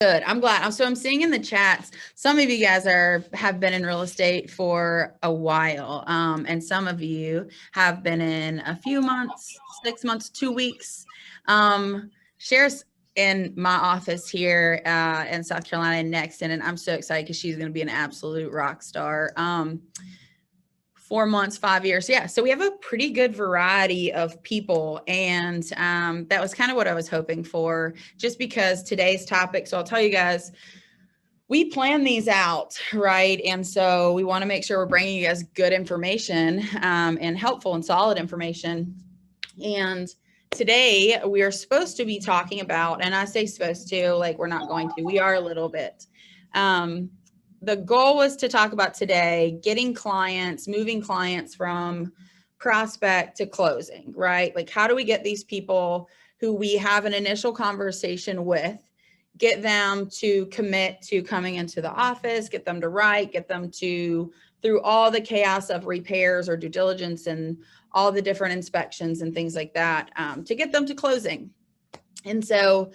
Good. I'm glad. So I'm seeing in the chats, some of you guys have been in real estate for a while, and some of you have been in a few months, 6 months, 2 weeks. Shares in my office here in South Carolina in Nexton, and I'm so excited because she's going to be an absolute rock star. 4 months, 5 years. Yeah. So we have a pretty good variety of people. And that was kind of what I was hoping for, just because today's topic. So I'll tell you guys, we plan these out, right? And so we want to make sure we're bringing you guys good information and helpful and solid information. And today we are supposed to be talking about, and I say supposed to, like we're not going to, we are a little bit. The goal was to talk about today, getting clients, moving clients from prospect to closing, right? Like, how do we get these people who we have an initial conversation with, get them to commit to coming into the office, get them to write, get them to, through all the chaos of repairs or due diligence and all the different inspections and things like that, to get them to closing. And so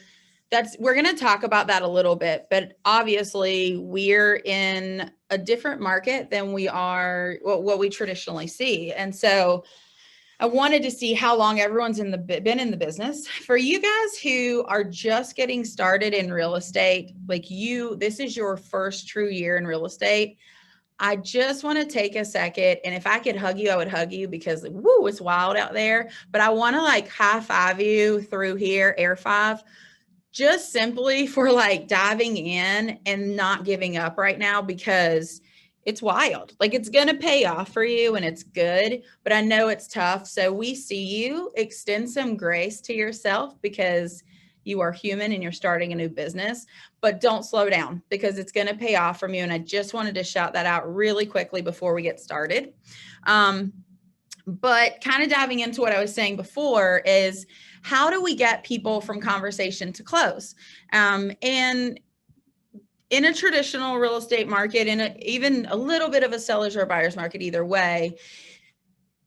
we're going to talk about that a little bit, but obviously we're in a different market than we are what we traditionally see. And so I wanted to see how long everyone's been in the business. For you guys who are just getting started in real estate, like this is your first true year in real estate. I just want to take a second, and if I could hug you, I would hug you, because woo, it's wild out there. But I want to like high five you through here, air five, just simply for like diving in and not giving up right now, because it's wild. Like, it's going to pay off for you and it's good, but I know it's tough. So we see you. Extend some grace to yourself, because you are human and you're starting a new business, but don't slow down, because it's going to pay off from you. And I just wanted to shout that out really quickly before we get started. But kind of diving into what I was saying before is, how do we get people from conversation to close? And in a traditional real estate market, even a little bit of a seller's or a buyer's market, either way,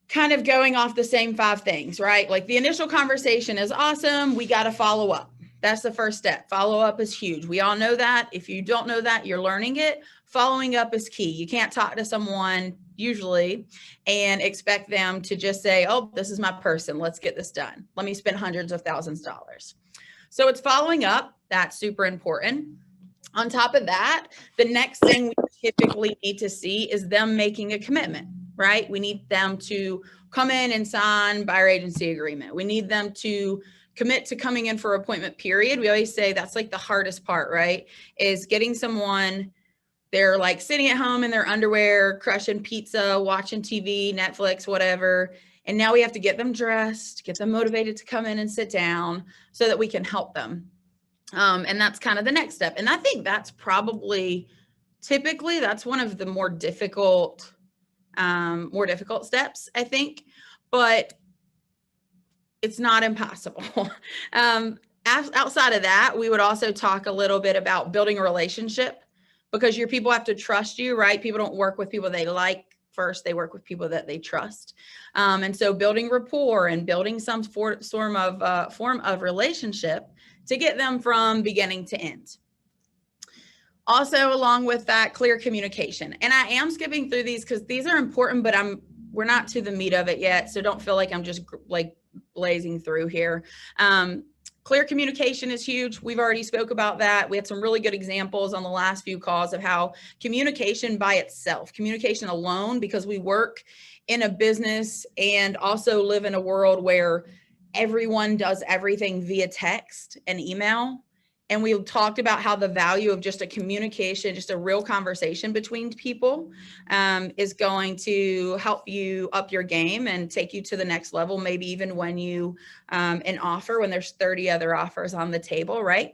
kind of going off the same 5 things, right? Like, the initial conversation is awesome. We got to follow up. That's the first step. Follow up is huge. We all know that. If you don't know that, you're learning it. Following up is key. You can't talk to someone usually and expect them to just say, oh, this is my person, let's get this done. Let me spend hundreds of thousands of dollars. So it's following up. That's super important. On top of that, the next thing we typically need to see is them making a commitment, right? We need them to come in and sign buyer agency agreement. We need them to commit to coming in for appointment period. We always say that's like the hardest part, right? Is getting someone, they're like sitting at home in their underwear, crushing pizza, watching TV, Netflix, whatever. And now we have to get them dressed, get them motivated to come in and sit down so that we can help them. And that's kind of the next step. And I think that's typically that's one of the more difficult steps, I think, but it's not impossible. Outside of that, we would also talk a little bit about building a relationship, because your people have to trust you, right? People don't work with people they like first, they work with people that they trust. And so building rapport and building some form of relationship to get them from beginning to end. Also, along with that, clear communication. And I am skipping through these because these are important, but we're not to the meat of it yet. So don't feel like I'm just like blazing through here. Clear communication is huge. We've already spoke about that. We had some really good examples on the last few calls of how communication by itself, communication alone, because we work in a business and also live in a world where everyone does everything via text and email. And we talked about how the value of just a communication, just a real conversation between people is going to help you up your game and take you to the next level, maybe even when you an offer, when there's 30 other offers on the table, right?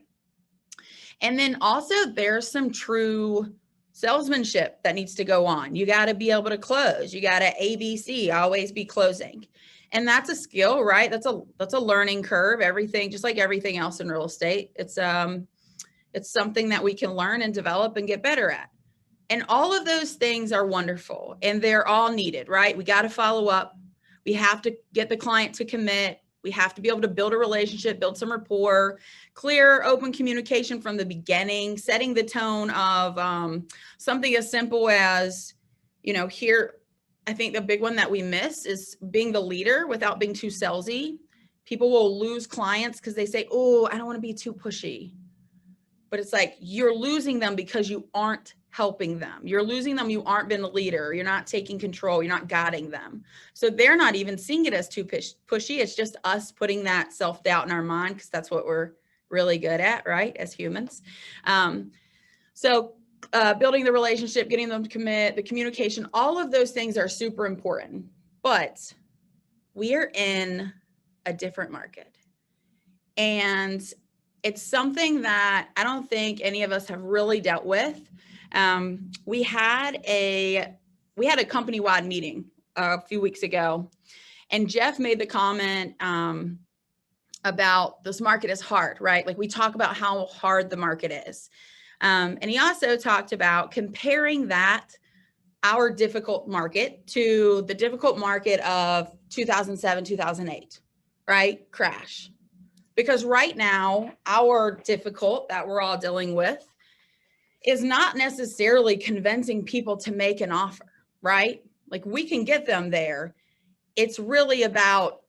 And then also there's some true salesmanship that needs to go on. You got to be able to close. You got to ABC, always be closing. And that's a skill, right? That's a learning curve. Everything, just like everything else in real estate, it's something that we can learn and develop and get better at. And all of those things are wonderful and they're all needed, right? We got to follow up. We have to get the client to commit. We have to be able to build a relationship, build some rapport, clear, open communication from the beginning, setting the tone of something as simple as, here, I think the big one that we miss is being the leader without being too salesy. People will lose clients because they say, oh, I don't want to be too pushy. But it's like, you're losing them because you aren't helping them. You're losing them. You aren't been a leader. You're not taking control. You're not guiding them. So they're not even seeing it as too pushy. It's just us putting that self-doubt in our mind, because that's what we're really good at, right? As humans. Building the relationship, getting them to commit, the communication, all of those things are super important. But we are in a different market. And it's something that I don't think any of us have really dealt with. We had a company-wide meeting a few weeks ago, and Jeff made the comment about this market is hard, right? Like, we talk about how hard the market is. And he also talked about comparing our difficult market to the difficult market of 2007, 2008, right? Crash. Because right now, our difficult that we're all dealing with is not necessarily convincing people to make an offer, right? Like, we can get them there. It's really about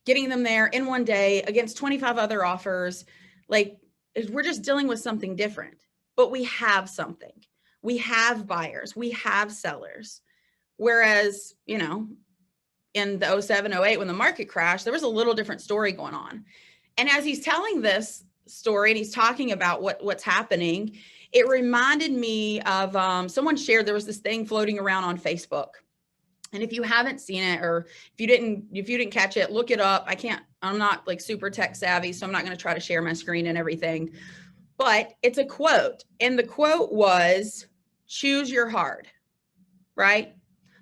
getting them there in one day against 25 other offers. Like, we're just dealing with something different, but we have something. We have buyers, we have sellers. Whereas, in the 07, 08, when the market crashed, there was a little different story going on. And as he's telling this story and he's talking about what's happening, it reminded me of someone shared, there was this thing floating around on Facebook. And if you haven't seen it, or if you didn't catch it, look it up. I'm not like super tech savvy, so I'm not going to try to share my screen and everything, but it's a quote. And the quote was, choose your hard, right?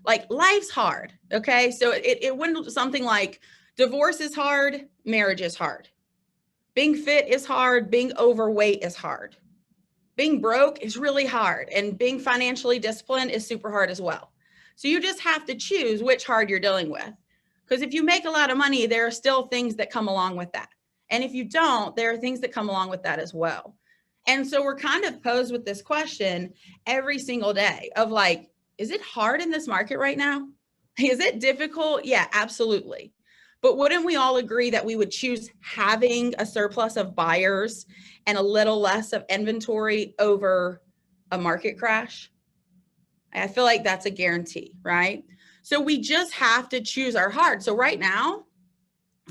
Like, life's hard. Okay. So it went something like, divorce is hard. Marriage is hard. Being fit is hard. Being overweight is hard. Being broke is really hard. And being financially disciplined is super hard as well. So you just have to choose which hard you're dealing with. Because if you make a lot of money, there are still things that come along with that. And if you don't, there are things that come along with that as well. And so we're kind of posed with this question every single day of like, is it hard in this market right now? Is it difficult? Yeah, absolutely. But wouldn't we all agree that we would choose having a surplus of buyers and a little less of inventory over a market crash? I feel like that's a guarantee, right? So we just have to choose our hard. So right now,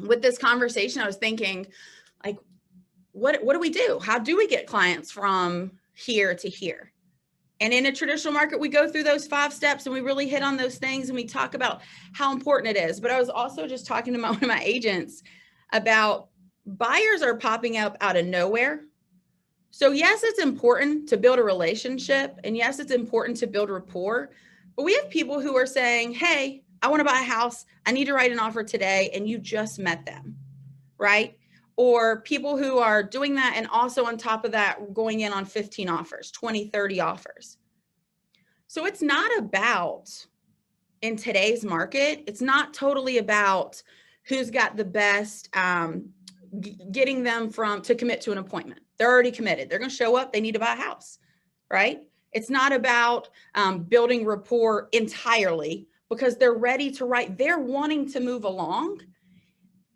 with this conversation, I was thinking, like, what do we do? How do we get clients from here to here? And in a traditional market, we go through those 5 steps and we really hit on those things and we talk about how important it is. But I was also just talking to one of my agents about buyers are popping up out of nowhere. So yes, it's important to build a relationship, and yes, it's important to build rapport, but we have people who are saying, hey, I want to buy a house. I need to write an offer today. And you just met them, right? Or people who are doing that, and also on top of that, going in on 15 offers, 20, 30 offers. So it's not about, in today's market, it's not totally about who's got the best, getting them to commit to an appointment. They're already committed. They're going to show up. They need to buy a house, right? It's not about building rapport entirely, because they're ready to write. They're wanting to move along.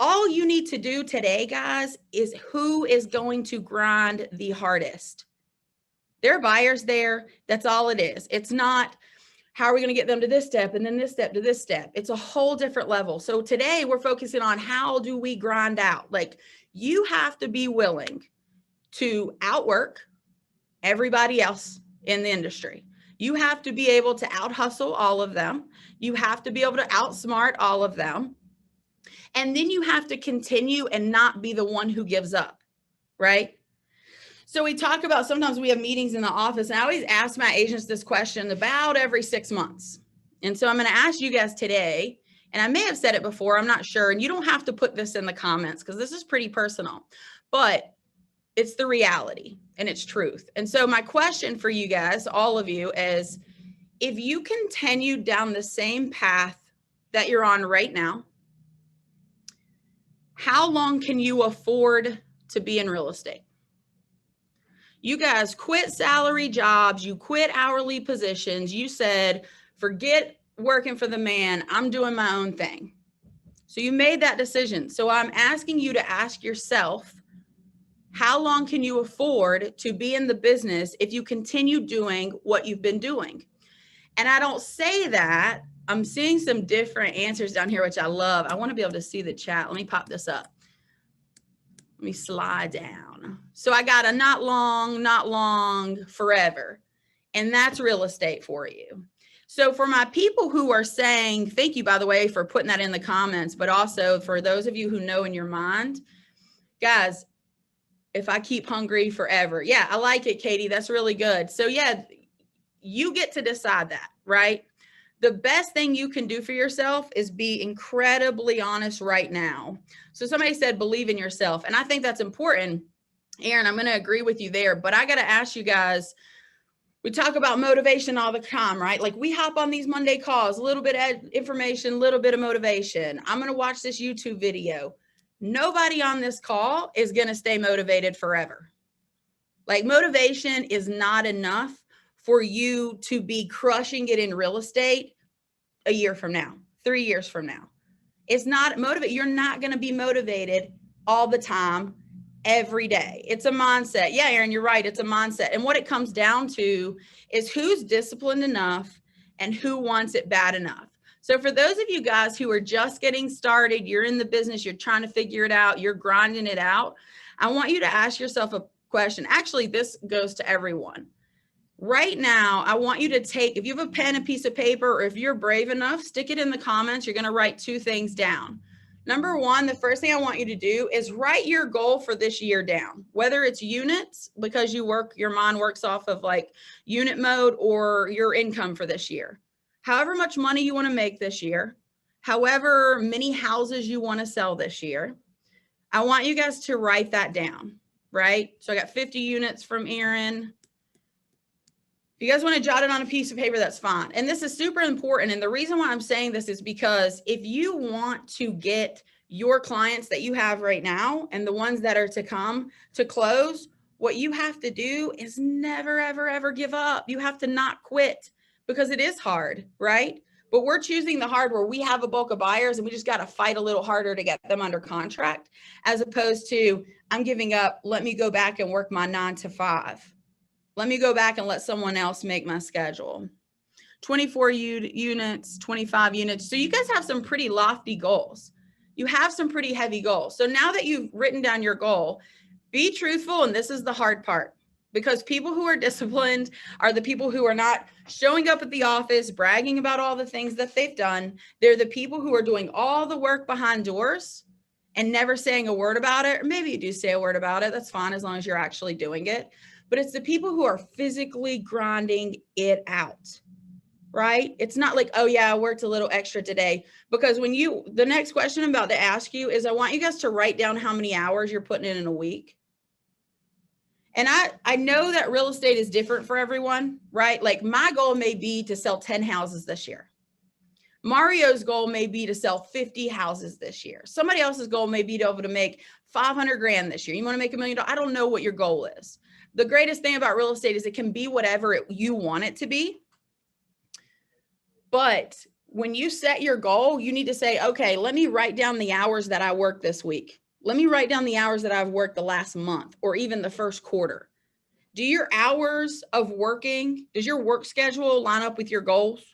All you need to do today, guys, is who is going to grind the hardest. There are buyers there. That's all it is. It's not, how are we going to get them to this step and then this step to this step? It's a whole different level. So today we're focusing on, how do we grind out? Like, you have to be willing to outwork everybody else in the industry. You have to be able to out hustle all of them. You have to be able to outsmart all of them. And then you have to continue and not be the one who gives up, right? So we talk about, sometimes we have meetings in the office, and I always ask my agents this question about every 6 months. And so I'm going to ask you guys today, and I may have said it before, I'm not sure. And you don't have to put this in the comments because this is pretty personal, but it's the reality and it's truth. And so my question for you guys, all of you, is if you continue down the same path that you're on right now, How long can you afford to be in real estate? You guys quit salary jobs, you quit hourly positions. You said, forget working for the man, I'm doing my own thing. So you made that decision. So I'm asking you to ask yourself, how long can you afford to be in the business if you continue doing what you've been doing? And I don't say that. I'm seeing some different answers down here, which I love. I want to be able to see the chat. Let me pop this up. Let me slide down. So I got a not long, forever. And that's real estate for you. So for my people who are saying, thank you, by the way, for putting that in the comments, but also for those of you who know in your mind, guys, if I keep hungry forever. Yeah, I like it, Katie. That's really good. So yeah, you get to decide that, right? The best thing you can do for yourself is be incredibly honest right now. So somebody said, believe in yourself. And I think that's important. Aaron, I'm going to agree with you there, but I got to ask you guys, we talk about motivation all the time, right? Like we hop on these Monday calls, a little bit of information, a little bit of motivation. I'm going to watch this YouTube video. Nobody on this call is going to stay motivated forever. Like motivation is not enough for you to be crushing it in real estate a year from now, 3 years from now. It's not motivate. You're not going to be motivated all the time, every day. It's a mindset. Yeah, Aaron, you're right. It's a mindset. And what it comes down to is who's disciplined enough and who wants it bad enough. So for those of you guys who are just getting started, you're in the business, you're trying to figure it out, you're grinding it out, I want you to ask yourself a question. Actually, this goes to everyone. Right now, I want you to take, if you have a pen and piece of paper, or if you're brave enough, stick it in the comments. You're going to write 2 things down. Number 1, the first thing I want you to do is write your goal for this year down, whether it's units, because your mind works off of like unit mode, or your income for this year. However much money you want to make this year, however many houses you want to sell this year, I want you guys to write that down, right? So I got 50 units from Aaron. If you guys want to jot it on a piece of paper, that's fine. And this is super important. And the reason why I'm saying this is because if you want to get your clients that you have right now and the ones that are to come to close, what you have to do is never, ever, ever give up. You have to not quit, because it is hard, right? But we're choosing the hard, where we have a bulk of buyers and we just got to fight a little harder to get them under contract, as opposed to, I'm giving up, let me go back and work my 9 to 5. Let me go back and let someone else make my schedule. 24 units, 25 units. So you guys have some pretty lofty goals. You have some pretty heavy goals. So now that you've written down your goal, be truthful. And this is the hard part, because people who are disciplined are the people who are not showing up at the office, bragging about all the things that they've done. They're the people who are doing all the work behind doors and never saying a word about it. Or maybe you do say a word about it. That's fine, as long as you're actually doing it. But it's the people who are physically grinding it out, right? It's not like, oh yeah, I worked a little extra today. Because the next question I'm about to ask you is, I want you guys to write down how many hours you're putting in a week. And I know that real estate is different for everyone, right? Like my goal may be to sell 10 houses this year. Mario's goal may be to sell 50 houses this year. Somebody else's goal may be to be able to make 500 grand this year. You want to make $1 million? I don't know what your goal is. The greatest thing about real estate is it can be whatever you want it to be. But when you set your goal, you need to say, okay, let me write down the hours that I worked this week. Let me write down the hours that I've worked the last month, or even the first quarter. Do your hours of working, does your work schedule line up with your goals?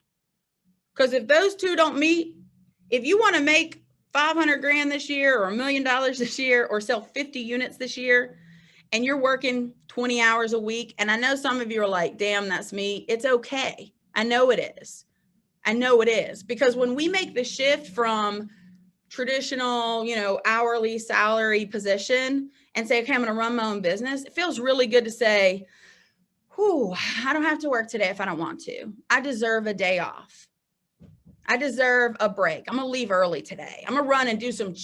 Because if those two don't meet, if you want to make 500 grand this year, or $1 million this year, or sell 50 units this year, and you're working 20 hours a week, and I know some of you are like, damn, that's me. It's okay. I know it is. I know it is. Because when we make the shift from traditional, hourly salary position and say, okay, I'm going to run my own business, it feels really good to say, whew, I don't have to work today if I don't want to. I deserve a day off. I deserve a break. I'm going to leave early today. I'm going to run and do some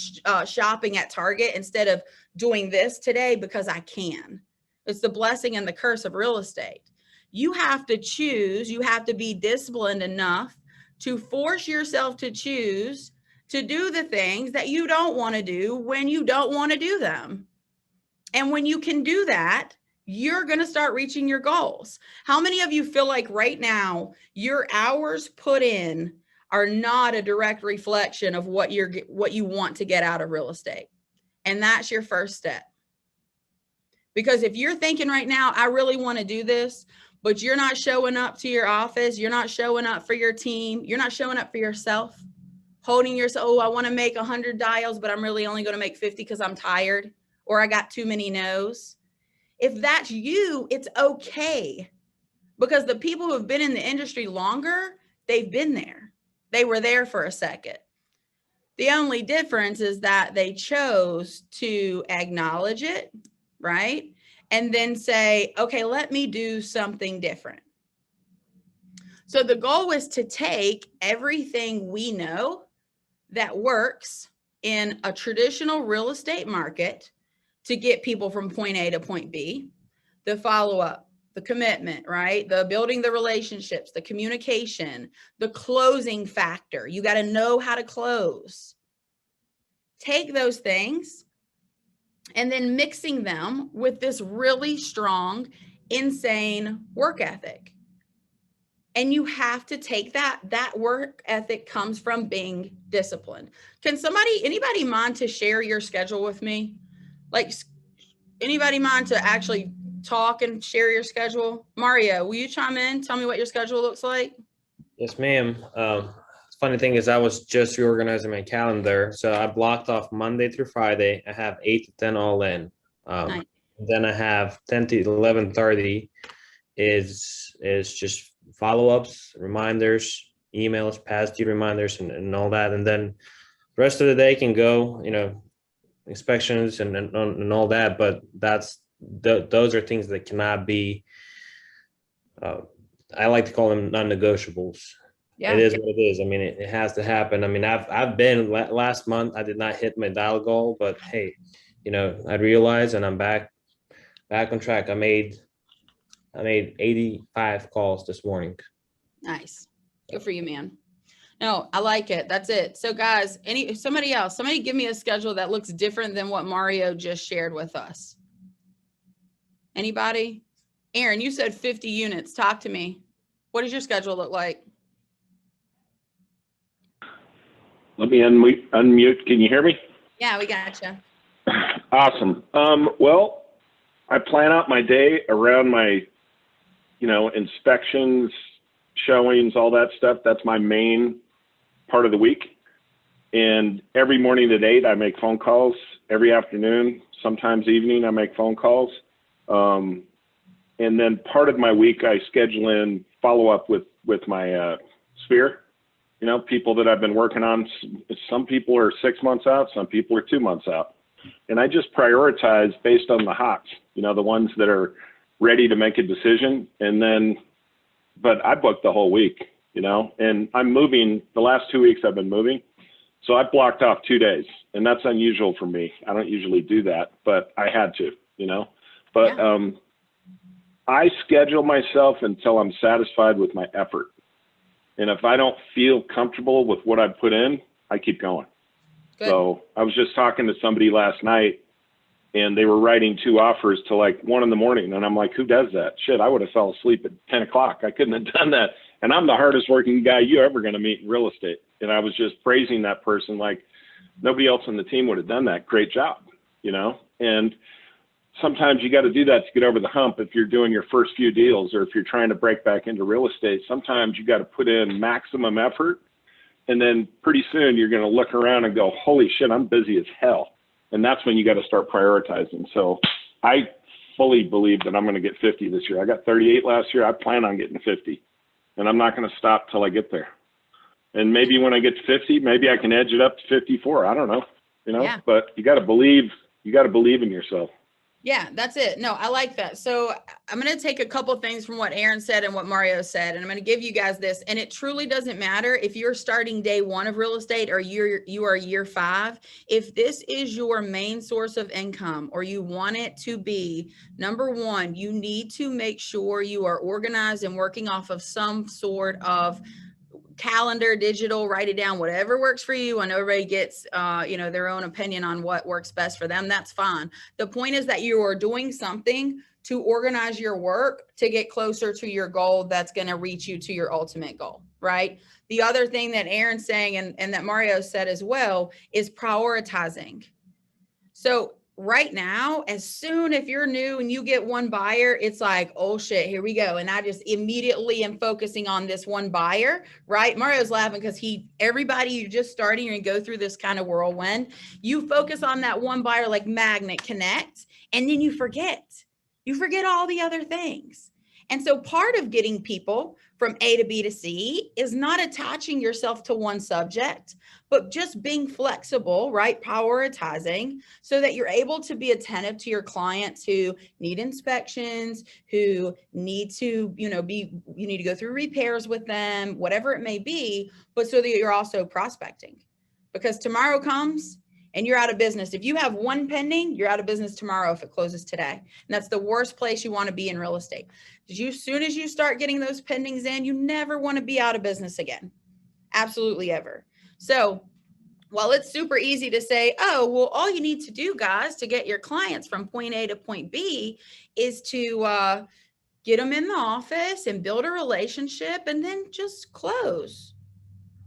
shopping at Target instead of doing this today because I can. It's the blessing and the curse of real estate. You have to choose. You have to be disciplined enough to force yourself to choose to do the things that you don't want to do when you don't want to do them. And when you can do that, you're going to start reaching your goals. How many of you feel like right now your hours put in are not a direct reflection of what you want to get out of real estate? And that's your first step. Because if you're thinking right now, I really want to do this, but you're not showing up to your office, you're not showing up for your team, you're not showing up for yourself, holding yourself, oh, I want to make 100 dials, but I'm really only going to make 50 because I'm tired or I got too many no's. If that's you, it's okay, because the people who have been in the industry longer, they've been there. They were there for a second. The only difference is that they chose to acknowledge it, right? And then say, okay, let me do something different. So the goal was to take everything we know that works in a traditional real estate market to get people from point A to point B, the follow-up, the commitment, right? The building the relationships, the communication, the closing factor. You got to know how to close. Take those things and then mixing them with this really strong, insane work ethic. And you have to take that work ethic comes from being disciplined. Can anybody mind to share your schedule with me? Like, anybody mind to actually talk and share your schedule? Mario, will you chime in? Tell me what your schedule looks like. Yes, ma'am. Funny thing is I was just reorganizing my calendar. So I blocked off Monday through Friday. I have 8 to 10 all in. Nice. Then I have 10 to 11:30 is just follow-ups, reminders, emails, past due reminders, and all that. And then the rest of the day can go, inspections and all that. But those are things that cannot be, I like to call them non-negotiables. Yeah. It is what it is. I mean, it has to happen. I mean, I've been last month, I did not hit my dial goal, but hey, I realized, and I'm back on track. I made 85 calls this morning. Nice. Good for you, man. No, I like it. That's it. So guys, somebody give me a schedule that looks different than what Mario just shared with us. Anybody? Aaron, you said 50 units. Talk to me. What does your schedule look like? Let me unmute. Can you hear me? Yeah, we gotcha. Awesome. Well, I plan out my day around my, inspections, showings, all that stuff. That's my main part of the week. And every morning at 8, I make phone calls. Every afternoon, sometimes evening, I make phone calls. And then part of my week, I schedule in follow-up with my sphere. People that I've been working on. Some people are 6 months out, some people are 2 months out. And I just prioritize based on the hots, the ones that are ready to make a decision. But I booked the whole week, and I'm moving. The last 2 weeks I've been moving. So I blocked off 2 days, and that's unusual for me. I don't usually do that, but I had to, But yeah. I schedule myself until I'm satisfied with my effort. And if I don't feel comfortable with what I put in, I keep going. Good. So I was just talking to somebody last night, and they were writing 2 offers till like 1 a.m. And I'm like, who does that? Shit, I would have fell asleep at 10 o'clock. I couldn't have done that. And I'm the hardest working guy you're ever going to meet in real estate. And I was just praising that person like nobody else on the team would have done that. Great job, And sometimes you got to do that to get over the hump. If you're doing your first few deals, or if you're trying to break back into real estate, sometimes you got to put in maximum effort. And then pretty soon you're going to look around and go, holy shit, I'm busy as hell. And that's when you got to start prioritizing. So I fully believe that I'm going to get 50 this year. I got 38 last year. I plan on getting 50, and I'm not going to stop till I get there. And maybe when I get to 50, maybe I can edge it up to 54. I don't know, yeah. But you got to believe in yourself. Yeah, that's it. No, I like that. So I'm going to take a couple things from what Aaron said and what Mario said, and I'm going to give you guys this. And it truly doesn't matter if you're starting day 1 of real estate or you are year 5. If this is your main source of income, or you want it to be, number 1, you need to make sure you are organized and working off of some sort of calendar, digital, write it down, whatever works for you. And everybody gets, their own opinion on what works best for them. That's fine. The point is that you are doing something to organize your work to get closer to your goal that's going to reach you to your ultimate goal, right? The other thing that Aaron's saying and that Mario said as well is prioritizing. So right now, as soon if you're new and you get one buyer, it's like, oh shit, here we go. And I just immediately am focusing on this one buyer, right? Mario's laughing because everybody you're just starting, you're gonna go through this kind of whirlwind. You focus on that one buyer like magnet connect, and then you forget all the other things. And so part of getting people from A to B to C is not attaching yourself to one subject, but just being flexible, right? Prioritizing so that you're able to be attentive to your clients who need inspections, who need to, you need to go through repairs with them, whatever it may be, but so that you're also prospecting. Because tomorrow comes and you're out of business. If you have one pending, you're out of business tomorrow if it closes today. And that's the worst place you want to be in real estate. As soon as you start getting those pendings in, you never want to be out of business again. Absolutely ever. So while it's super easy to say, oh, well, all you need to do, guys, to get your clients from point A to point B is to get them in the office and build a relationship and then just close.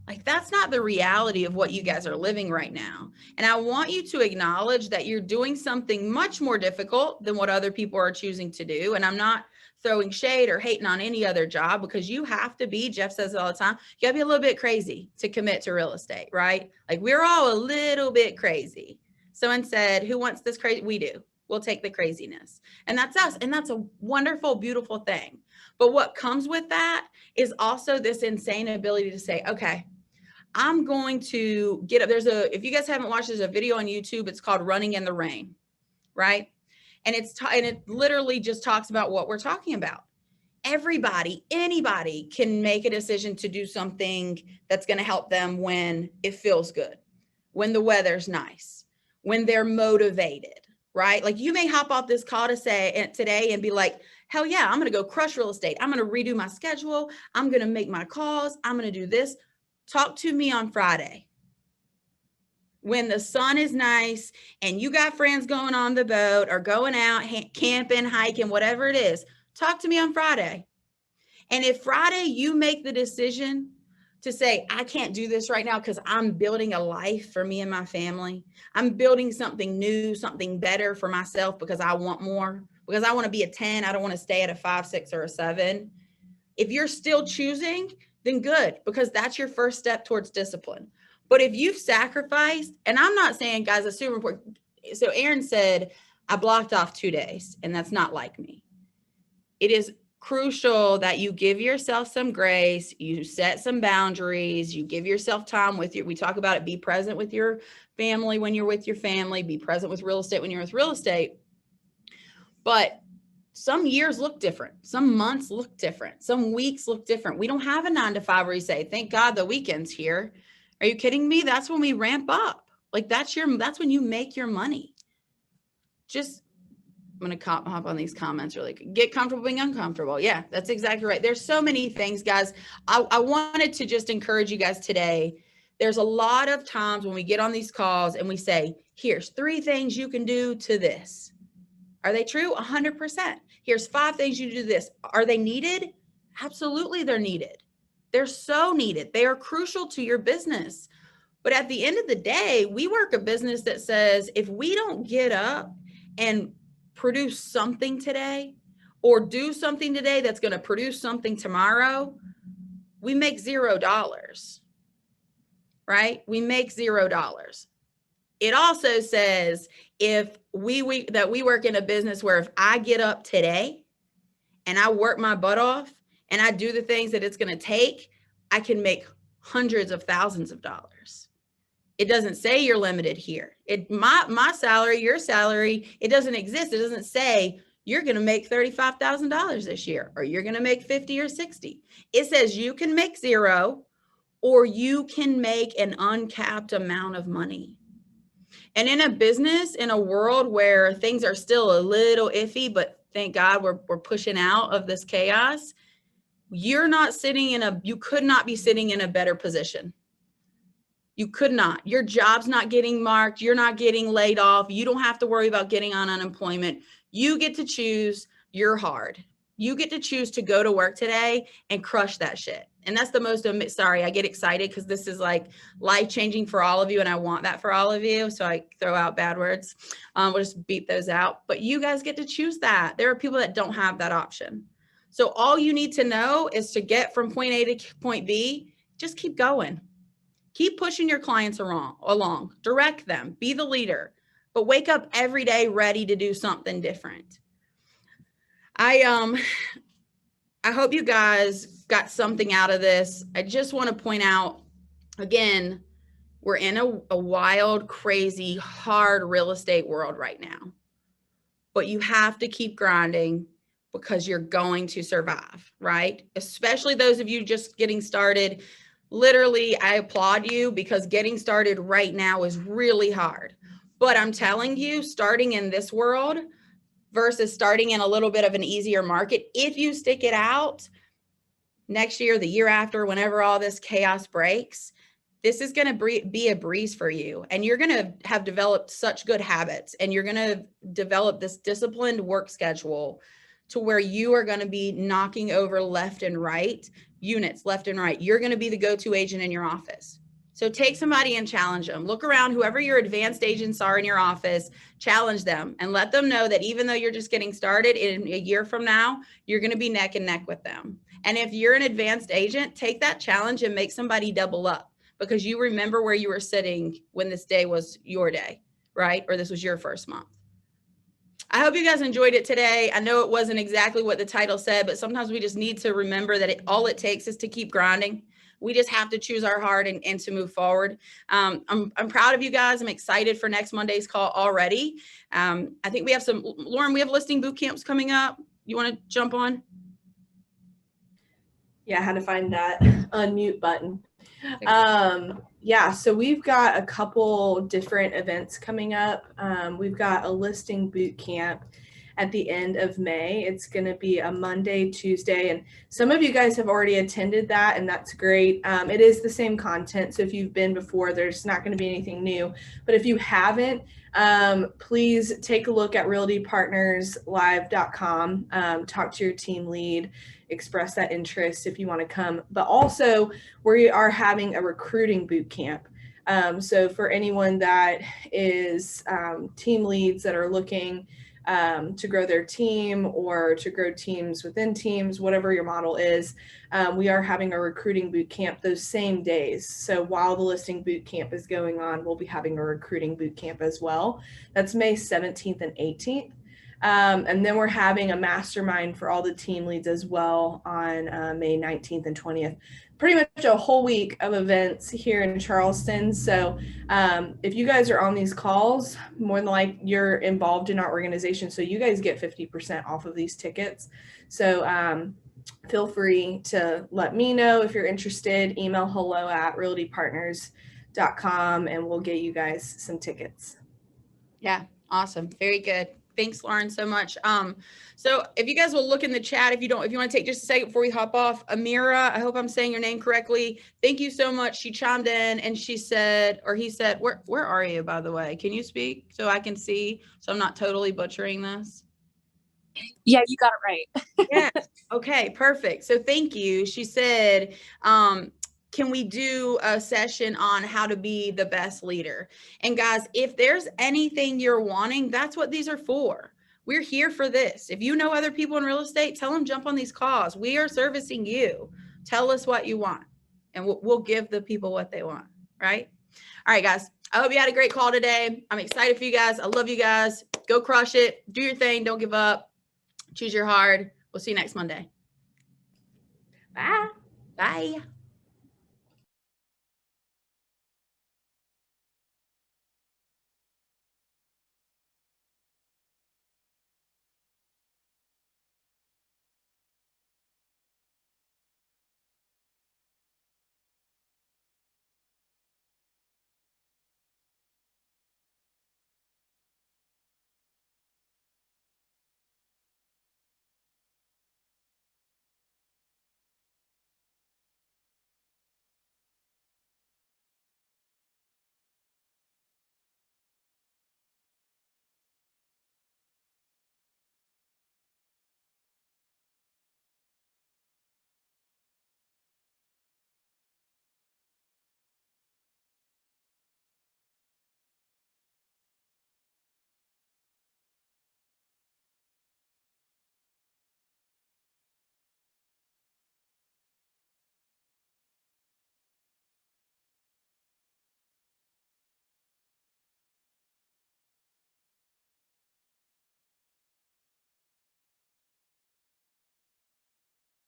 Like, that's not the reality of what you guys are living right now. And I want you to acknowledge that you're doing something much more difficult than what other people are choosing to do. And I'm not throwing shade or hating on any other job, because you have to be, Jeff says it all the time, you gotta be a little bit crazy to commit to real estate, right? Like, we're all a little bit crazy. Someone said, who wants this crazy? We do. We'll take the craziness. And that's us. And that's a wonderful, beautiful thing. But what comes with that is also this insane ability to say, okay, I'm going to get up. If you guys haven't watched, there's a video on YouTube. It's called Running in the Rain, right? And it literally just talks about what we're talking about. Anybody can make a decision to do something that's going to help them when it feels good, when the weather's nice, when they're motivated, right? Like, you may hop off this call today and be like, hell yeah, I'm going to go crush real estate. I'm going to redo my schedule. I'm going to make my calls. I'm going to do this. Talk to me on Friday when the sun is nice and you got friends going on the boat or going out camping, hiking, whatever it is. Talk to me on Friday. And if Friday you make the decision to say, I can't do this right now because I'm building a life for me and my family. I'm building something new, something better for myself because I want more, because I want to be a 10. I don't want to stay at a 5, 6, or a 7. If you're still choosing, then good, because that's your first step towards discipline. But if you've sacrificed, and I'm not saying, guys, it's super important. So Aaron said, I blocked off 2 days, and that's not like me. It is crucial that you give yourself some grace, you set some boundaries, you give yourself time we talk about it, be present with your family when you're with your family, be present with real estate when you're with real estate. But some years look different. Some months look different. Some weeks look different. We don't have a 9 to 5 where you say, thank God the weekend's here. Are you kidding me? That's when we ramp up. Like, that's when you make your money. I'm going to hop on these comments really quick. Get comfortable being uncomfortable. Yeah, that's exactly right. There's so many things, guys. I wanted to just encourage you guys today. There's a lot of times when we get on these calls and we say, here's 3 things you can do to this. Are they true? 100%. Here's 5 things you do this. Are they needed? Absolutely, they're needed. They're so needed. They are crucial to your business. But at the end of the day, we work a business that says, if we don't get up and produce something today or do something today that's going to produce something tomorrow, we make $0, right? We make $0. It also says if we work in a business where if I get up today and I work my butt off and I do the things that it's going to take, I can make hundreds of thousands of dollars. It doesn't say you're limited here. My salary, your salary, it doesn't exist. It doesn't say you're going to make $35,000 this year, or you're going to make 50 or 60. It says you can make 0, or you can make an uncapped amount of money. And in a business, in a world where things are still a little iffy, but thank God we're pushing out of this chaos, you could not be sitting in a better position. You could not. Your job's not getting marked. You're not getting laid off. You don't have to worry about getting on unemployment. You get to choose your hard. You get to choose to go to work today and crush that shit. And that's the most, sorry, I get excited because this is like life-changing for all of you, and I want that for all of you. So I throw out bad words. We'll just beep those out. But you guys get to choose that. There are people that don't have that option. So all you need to know is to get from point A to point B, just keep going. Keep pushing your clients along, direct them, be the leader, but wake up every day ready to do something different. I hope you guys got something out of this. I just want to point out, again, we're in a wild, crazy, hard real estate world right now, but you have to keep grinding because you're going to survive, right? Especially those of you just getting started. Literally, I applaud you because getting started right now is really hard. But I'm telling you, starting in this world versus starting in a little bit of an easier market, if you stick it out next year, the year after, whenever all this chaos breaks, this is going to be a breeze for you. And you're going to have developed such good habits, and you're going to develop this disciplined work schedule to where you are going to be knocking over left and right units, left and right. You're going to be the go-to agent in your office. So take somebody and challenge them. Look around, whoever your advanced agents are in your office, challenge them and let them know that even though you're just getting started, in a year from now, you're going to be neck and neck with them. And if you're an advanced agent, take that challenge and make somebody double up, because you remember where you were sitting when this day was your day, right? Or this was your first month. I hope you guys enjoyed it today. I know it wasn't exactly what the title said, but sometimes we just need to remember that all it takes is to keep grinding. We just have to choose our heart and to move forward. I'm proud of you guys. I'm excited for next Monday's call already. I think we have Lauren, we have listing boot camps coming up. You want to jump on? Yeah, I had to find that unmute button. Yeah, so we've got a couple different events coming up. We've got a listing boot camp at the end of May. It's going to be a Monday, Tuesday, and some of you guys have already attended that, and that's great. It is the same content, so if you've been before, there's not going to be anything new. But if you haven't, please take a look at realtypartnerslive.com, talk to your team lead, express that interest if you want to come. But also, we are having a recruiting boot camp. So for anyone that is team leads that are looking to grow their team or to grow teams within teams, whatever your model is, we are having a recruiting boot camp those same days. So while the listing boot camp is going on, we'll be having a recruiting boot camp as well. That's May 17th and 18th. And then we're having a mastermind for all the team leads as well on May 19th and 20th. Pretty much a whole week of events here in Charleston. So if you guys are on these calls, more than like you're involved in our organization, so you guys get 50% off of these tickets. So feel free to let me know if you're interested. Email hello@realtypartners.com and we'll get you guys some tickets. Yeah, awesome. Very good. Thanks, Lauren, so much. So if you guys will look in the chat, if you want to take just a second before we hop off, Amira, I hope I'm saying your name correctly. Thank you so much. She chimed in and she said, or he said, where are you, by the way? Can you speak so I can see, so I'm not totally butchering this? Yeah, you got it right. Yes. Okay, perfect. So thank you. She said, can we do a session on how to be the best leader? And guys, if there's anything you're wanting, that's what these are for. We're here for this. If you know other people in real estate, tell them jump on these calls. We are servicing you. Tell us what you want, and we'll give the people what they want, right? All right, guys. I hope you had a great call today. I'm excited for you guys. I love you guys. Go crush it. Do your thing. Don't give up. Choose your hard. We'll see you next Monday. Bye. Bye.